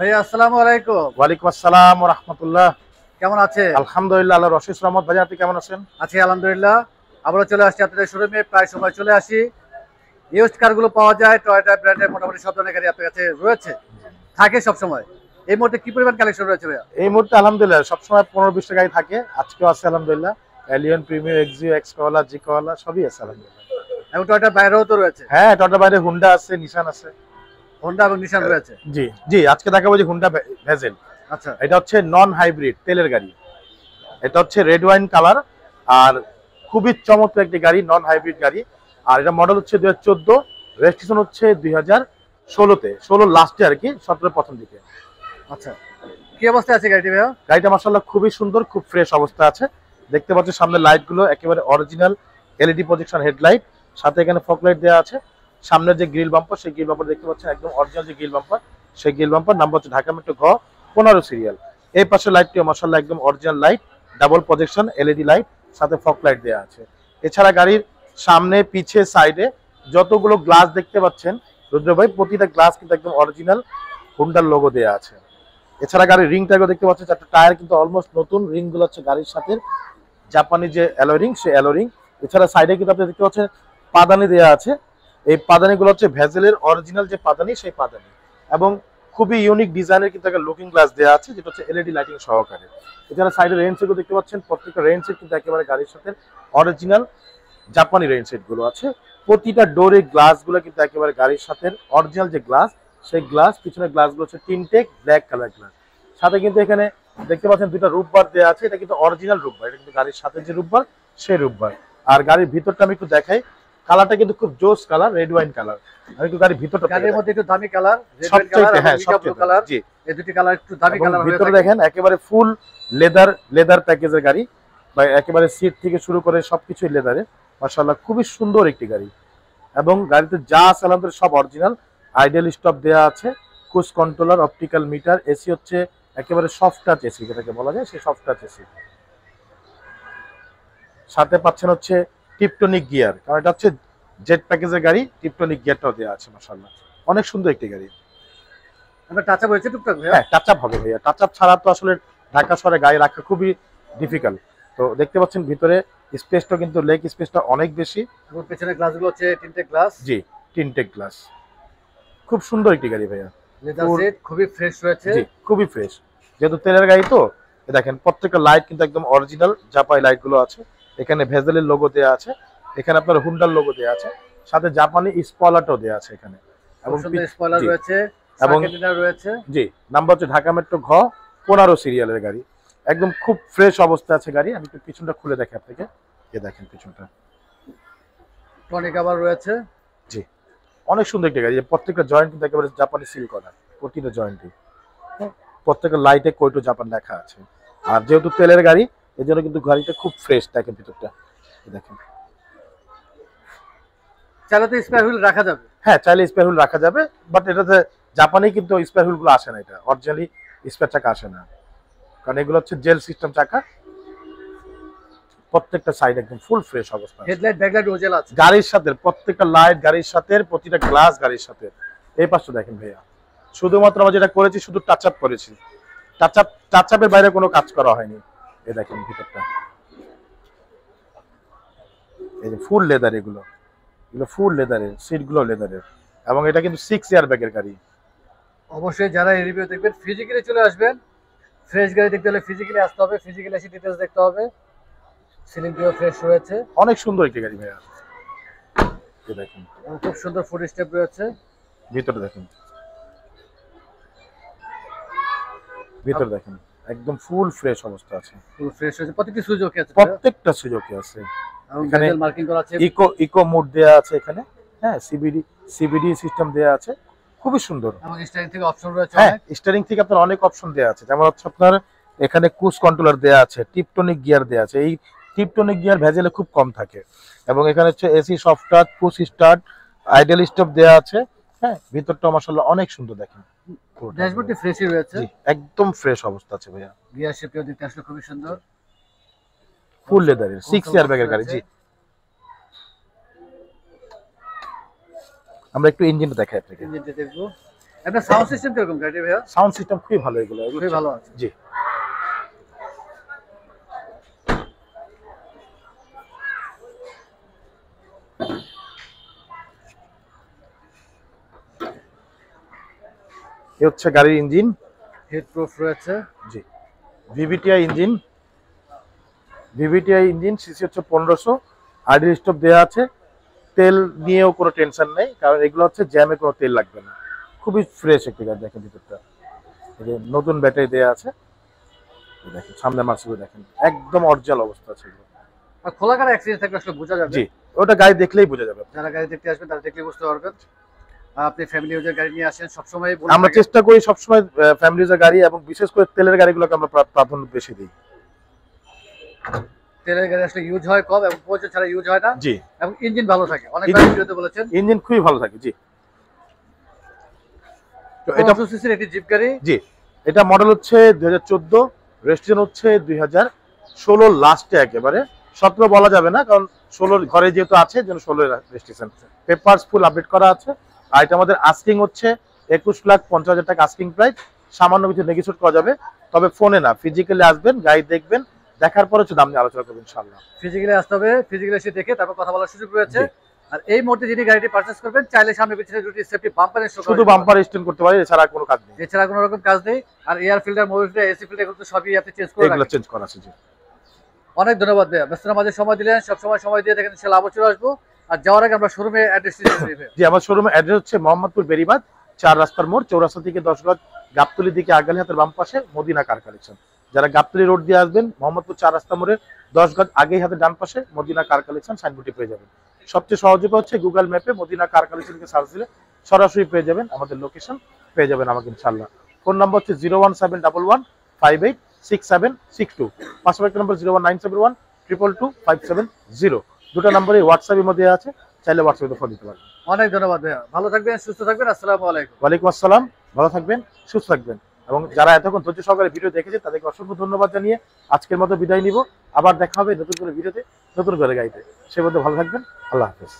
ভাইয়া আসসালামু আলাইকুম। ওয়ালাইকুম আসসালাম ওয়া রাহমাতুল্লাহ। কেমন আছেন? আলহামদুলিল্লাহ, আল্লাহর অশেষ রহমত। ভাই আপনি কেমন আছেন? আছি আলহামদুলিল্লাহ। আবারও চলে আসছি আপনাদের শোরুমে, প্রায় সময় চলে আসি। ইউজড কারগুলো পাওয়া যায়, টয়োটা ব্র্যান্ডের মোটামুটি সব ধরনের গাড়ি আপনার কাছে রয়েছে, থাকে সব সময়। এই মুহূর্তে কি পরিমাণ কালেকশন রয়েছে ভাইয়া? এই মুহূর্তে আলহামদুলিল্লাহ সবসময় 15-20টা গাড়ি থাকে, আজকেও আছে আলহামদুলিল্লাহ। এলিয়ন, প্রিমিয়ার, এক্সিও, এক্স কলা, জি কলা সবই আছে আলহামদুলিল্লাহ। এবং টয়োটার বাইরেও তো রয়েছে, হ্যাঁ, টয়োটা বাইরে হুন্ডা আছে, নিশান আছে। হোন্ডা এবং নিশান রয়েছে। জি জি, আজকে দেখাবো যে হুন্ডা ভেজেল। আচ্ছা, এটা হচ্ছে নন হাইব্রিড তেলের গাড়ি। এটা হচ্ছে রেড ওয়াইন কালার, আর খুবই চমৎকার একটি গাড়ি, নন হাইব্রিড গাড়ি। আর এটা মডেল হচ্ছে 2014, রেজিস্ট্রেশন হচ্ছে 2016-তে, 16 লাস্টে আর কি, 17 প্রথম দিকে। আচ্ছা, কি অবস্থায় আছে গাড়িটি ভাইয়া? গাড়িটা মাশাআল্লাহ খুবই সুন্দর, খুব ফ্রেশ অবস্থা আছে। দেখতে পাচ্ছেন সামনে লাইট গুলো একেবারে অরিজিনাল এলইডি প্রজেকশন হেডলাইট, সাথে এখানে ফগ লাইট দেওয়া আছে। সামনের যে গ্রিল বাম্পার, সেই গ্রিল বাম্পার দেখতে পাচ্ছেন একদম অরিজিনাল যে গ্রিল বাম্পার, সেই গ্রিল বাম্পার নাম্বার হচ্ছে ঢাকা মেট্রো ঘ 15 সিরিয়াল। এই পাশে লাইটটিও মাশাআল্লাহ একদম original light, double projection LED light, সাথে ফগ লাইট দেওয়া আছে। এছাড়া গাড়ির সামনে, পিছে, সাইডে যতগুলো গ্লাস দেখতে পাচ্ছেন রুদ্র ভাই, প্রতিটা গ্লাস কিন্তু একদম অরিজিনাল হুন্ডার লোগো দেওয়া আছে। এছাড়া গাড়ির রিং টায়ারও দেখতে পাচ্ছেন, চারটা টায়ার কিন্তু অলমোস্ট নতুন। রিং গুলো হচ্ছে গাড়ির সাথে জাপানি যে অ্যালয় রিং, সেই অ্যালয় রিং। এছাড়া সাইডে কিন্তু আপনি দেখতে পাচ্ছেন পাদানি দেওয়া আছে। এই পাদানি গুলো হচ্ছে ভেজেলের অরিজিনাল যে পাদানি, সেই পাদানি, এবং খুবই ইউনিক ডিজাইনের কিন্তু একটা লুকিং গ্লাস দেওয়া আছে, যেটা হচ্ছে এলইডি লাইটিং সহকারে। এছাড়া সাইডে রেইন সেটও দেখতে পাচ্ছেন, প্রত্যেকটা রেইন সেট কিন্তু একেবারে গাড়ির সাথে অরিজিনাল জাপানি রেইন সেট গুলো আছে। প্রতিটা ডোরের গ্লাস গুলো কিন্তু একেবারে গাড়ির সাথে অরিজিনাল যে গ্লাস, সেই গ্লাস। পিছনের গ্লাস গুলো হচ্ছে টিনটেক ব্ল্যাক কালার গ্লাস। সাথে কিন্তু এখানে দেখতে পাচ্ছেন দুটো রূপবার দেওয়া আছে, এটা কিন্তু অরিজিনাল রূপবার, এটা কিন্তু গাড়ির সাথে যে রূপবার, সেই রূপবার। আর গাড়ির ভিতরটা আমি একটু দেখাই, কালারটা কিন্তু খুব জোস কালার, রেড ওয়াইন কালার। আমি একটু গাড়ির ভিতরটা গাড়ির মধ্যে একটু দামি কালার, রেড ওয়াইন সবচেয়ে, কালার হ্যাঁ এবং নিকা ব্লু কালার, জি, এই দুটি কালার একটু দামি কালার হয়ে ভিতরে থাকে। দেখেন একেবারে ফুল লেদার প্যাকেজের গাড়ি, বা একেবারে সিট থেকে শুরু করে সবকিছুই লেদারের। মাশাআল্লাহ খুবই সুন্দর একটি গাড়ি, এবং গাড়িতে যা আছে আলহামদুলিল্লাহ সব অরিজিনাল। আইডিয়াল স্টপ দেওয়া আছে, cruise controller, optical meter, AC হচ্ছে একেবারে সফট টাচ এসি, যেটাকে বলা যায় সেই সফট টাচ এসি। সাথে পাচ্ছেন হচ্ছে টিপটনিক গিয়ার, কারণ এটা হচ্ছে জেট প্যাকেজের গাড়ি, টিপটনিক গিয়ারটাও দেওয়া আছে। মাশাআল্লাহ অনেক সুন্দর একটি গাড়ি। আমরা টাচ আপ হয়েছে টুকটাক ভাইয়া। হ্যাঁ, টাচ আপ হবে ভাইয়া, টাচ আপ ছাড়া তো আসলে ঢাকা শহরে গাড়ি রাখা খুবই ডিফিকাল্ট। তো দেখতে পাচ্ছেন ভিতরে স্পেসটা কিন্তু, লেগ স্পেসটা অনেক বেশি, এবং পেছনের গ্লাসগুলো হচ্ছে তিনটে গ্লাস, জি, টিনটেক গ্লাস। খুব সুন্দর একটি গাড়ি ভাইয়া, লেদার সিট, খুবই ফ্রেশ রয়েছে। জি, খুবই ফ্রেশ। যেহেতু তেলের গাড়ি তো, দেখেন প্রত্যেকটা লাইট কিন্তু একদম অরিজিনাল জাপানি লাইট গুলো আছে। এখানে ভেজেলের লোগো দেওয়া আছে, এখানে আপনার হুন্ডার লোগো দেওয়া আছে, সাথে জাপানি স্পয়লারটাও দেওয়া আছে এখানে, এবং স্পয়লার রয়েছে, এবং রয়েছে। জি, নাম্বার হচ্ছে ঢাকা মেট্রো ঘ 15 সিরিয়ালের গাড়ি। একদম খুব ফ্রেশ অবস্থা আছে গাড়ি। আমি একটু পিছনটা খুলে দেখি আপনাকে, এই দেখেন পিছনটা, টনিক আবার রয়েছে। জি, অনেক সুন্দর একটা গাড়ি। প্রত্যেকটা জয়েন্ট কিন্তু একেবারে জাপানি সিল করা, প্রতিটা জয়েন্টই। প্রত্যেকটা লাইটে কোইটো জাপান লেখা আছে। আর যেহেতু তেলের গাড়ি, এই জন্য কিন্তু গাড়িটা খুব ফ্রেশ, দেখেন ভিতরটা, দেখেন। চাইলে তো স্পেয়ার হুইল রাখা যাবে। হ্যাঁ, চাইলে স্পেয়ার হুইল রাখা যাবে, বাট এটাতে জাপানি কিন্তু স্পেয়ার হুইল গুলো আসে না, এটা অরিজিনালি স্পেয়ার চাকা আসে না, কারণ এগুলো হচ্ছে জেল সিস্টেম চাকা। প্রত্যেকটা সাইড একদম ফুল ফ্রেশ অবস্থা, হেডলাইট ব্যাকলাইট ওজেল আছে গাড়ির সাথে, প্রত্যেকটা লাইট গাড়ির সাথে, প্রতিটা গ্লাস গাড়ির সাথে। এই পাশটা দেখেন ভাইয়া, শুধুমাত্র আমরা যেটা করেছি শুধু টাচ আপ করেছি, টাচ আপের বাইরে কোনো কাজ করা হয়নি। এই দেখেন ভিতরটা, এই যে ফুল লেদার, এগুলো ফুল লেদারের, সিট গুলো লেদারের, এবং এটা কিন্তু 6 এয়ার ব্যাগের গাড়ি। অবশ্যই যারা এই রিভিউ দেখবেন ফিজিক্যালি চলে আসবেন। ফ্রেশ গাড়ি দেখতে হলে ফিজিক্যালি আসতে হবে, ফিজিক্যালি এসে ডিটেইলস দেখতে হবে। সিলিংটিও ফ্রেশ রয়েছে, অনেক সুন্দর একটি গাড়ি ভাইয়া। এই দেখেন খুব সুন্দর ফুড স্টেপ রয়েছে। ভিতরে দেখেন, ভিতরে দেখেন একদম ফুল ফ্রেশ অবস্থা আছে, ফুল ফ্রেশ রয়েছে। প্রত্যেকটি সুযোগ আছে, প্রত্যেকটা সুযোগই আছে। এখানে মার্কিং করা আছে, ইকো মোড দেয়া আছে এখানে। হ্যাঁ, সিবিডি সিস্টেম দেয়া আছে, খুবই সুন্দর। এবং স্টিয়ারিং থেকে অপশন রয়েছে। হ্যাঁ, স্টিয়ারিং থেকে আপনার অনেক অপশন দেয়া আছে, যেমন হচ্ছে আপনার এখানে ক্রুজ কন্ট্রোলার দেয়া আছে, টিপটনিক গিয়ার দেয়া আছে। এই টিপটনিক গিয়ার ভেজেলে খুব কম থাকে। এবং এখানে হচ্ছে AC soft touch, push start, ideal stop দেয়া আছে। হ্যাঁ, ভিতরটা মাশাআল্লাহ অনেক সুন্দর, দেখেন ড্যাশবোর্ডটি ফ্রেশই রয়েছে, জি, একদম ফ্রেশ অবস্থা আছে ভাইয়া। গিয়ার শেপটিও দেখতে আসলে খুবই সুন্দর, ফুল লেদারের 6 ইয়ার ব্যাগের গাড়ি। জি, আমরা একটু ইঞ্জিনটা দেখাই আপনাকে। ইঞ্জিনটা দেখবো। আপনার সাউন্ড সিস্টেম কিরকম গাড়ি ভাইয়া? সাউন্ড সিস্টেম খুবই ভালো, এগুলো খুবই ভালো আছে। জি। এই হচ্ছে গাড়ির ইঞ্জিন, হিট প্রুফ রয়েছে। জি। ভিভিটিআই ইঞ্জিন, সিসি হচ্ছে 1500, আইডি স্টপ দেওয়া আছে। তেল নিয়েও কোনো টেনশন নেই, কারণ এগুলো হচ্ছে জ্যামে কোনো তেল লাগবে না। খুবই ফ্রেশ একটি গাড়ি, দেখেন ভিতরটা, এই যে নতুন ব্যাটারি দেওয়া আছে, দেখেন সামনে মার্সিডিজ দেখেন একদম অরিজিনাল অবস্থা আছে এগুলো। আর খোলা কার অ্যাক্সিডেন্ট থাকলে আসলে বোঝা যাবে। জি, ওটা গাড়ি দেখলেই বোঝা যাবে। যারা গাড়ি দেখতে আসবেন তারা দেখলে বুঝতে পারবেন। আপনি ফ্যামিলি ইউজের গাড়ি নিয়ে আসেন সবসময়। আমরা চেষ্টা করি সবসময় ফ্যামিলি ইউজের গাড়ি, এবং বিশেষ করে তেলের গাড়িগুলোকে আমরা প্রাধান্য বেশি দিই। তেলের গাড়ি আসলে ইউজ হয় কম এবং প্রয়োজন ছাড়া ইউজ হয় না। জি, এবং ইঞ্জিন ভালো থাকে, অনেকবার ভিডিওতে বলেছেন ইঞ্জিন খুবই ভালো থাকে। জি, তো এটা 1500 সিসির একটি জিপ গাড়ি। জি, এটা মডেল হচ্ছে 2014, রেজিস্ট্রেশন হচ্ছে 2016 লাস্টে, একেবারে 17 বলা যাবে না, কারণ 16 ঘরে যেহেতু আছে যেন 16 রেজিস্ট্রেশন। পেপারস ফুল আপডেট করা আছে। আর এটা আমাদের আস্কিং হচ্ছে 21,50,000 টাকা আস্কিং প্রাইস। সামান্য কিছু নেগোশিয়েট করা যাবে, তবে ফোনে না, ফিজিক্যালি আসবেন, গাড়ি দেখবেন, দেখার পরে হচ্ছে দাম নিয়ে আলোচনা করবেন ইনশাআল্লাহ। ফিজিক্যালি আসতে হবে, ফিজিক্যালি এসে দেখে তারপর কথা বলার সুযোগ রয়েছে। আর এই মুহূর্তে যিনি গাড়িটি পারচেজ করবেন চাইলে সামনে পিছনে দুটি সেফটি বাম্পার ইনস্টল শুধু বাম্পার এক্সটেন্ড করতে পারি, এছাড়া কোনো কাজ নেই। এছাড়া কোনো রকম কাজ নেই। আর air filter, mobil filter, AC filter এগুলো তো সবই আপনি চেঞ্জ করে এগুলো রাখেন। চেঞ্জ করা আছে। জি, অনেক ধন্যবাদ ভাইয়া, ব্যস্ততার মাঝে সময় দিলেন। সব সময় দিয়ে দেখেন ইনশাআল্লাহ আবার চলে আসবো। আর যাওয়ার আগে আমরা শোরুমে অ্যাড্রেস দিই। জি, আমার শোরুমের অ্যাড্রেস হচ্ছে মোহাম্মদপুর বেরিবাদ 4 রাস্তার মোড়, চৌরাস্তা থেকে 10 গজ, গাবতলির দিকে আগালি হাতের বাম পাশে মদিনা কার কালেকশন। যারা গাবতলি রোড দিয়ে আসবেন, মোহাম্মদপুর 4 রাস্তা মোড়ে 10 গজ আগেই হাতের ডান পাশে মদিনা কার কালেকশন সাইনবোর্ডটি পেয়ে যাবেন। সবচেয়ে সহজ উপায় হচ্ছে গুগল ম্যাপে মদিনা কার কালেকশনকে সার্চ দিলে সরাসরি পেয়ে যাবেন, আমাদের লোকেশন পেয়ে যাবেন আমাকে ইনশাআল্লাহ। ফোন নাম্বার হচ্ছে 01711586762, পাশাপাশি একটা নাম্বার 01971222570। দুটো নাম্বারে হোয়াটসঅ্যাপের মধ্যে আছে, চাইলে হোয়াটসঅ্যাপে ফোন দিতে পারবেন। অনেক ধন্যবাদ ভাইয়া, ভালো থাকবেন, সুস্থ থাকবেন। আসসালামু আলাইকুম। ওয়ালাইকুম আসসালাম, ভালো থাকবেন, সুস্থ থাকবেন। এবং যারা এতক্ষণ ধৈর্য সহকারে ভিডিও দেখেছে তাদেরকে অসংখ্য ধন্যবাদ জানিয়ে আজকের মতো বিদায় নিব। আবার দেখা হবে নতুন করে ভিডিওতে, নতুন করে গাইতে। সে মধ্যে ভালো থাকবেন। আল্লাহ হাফেজ।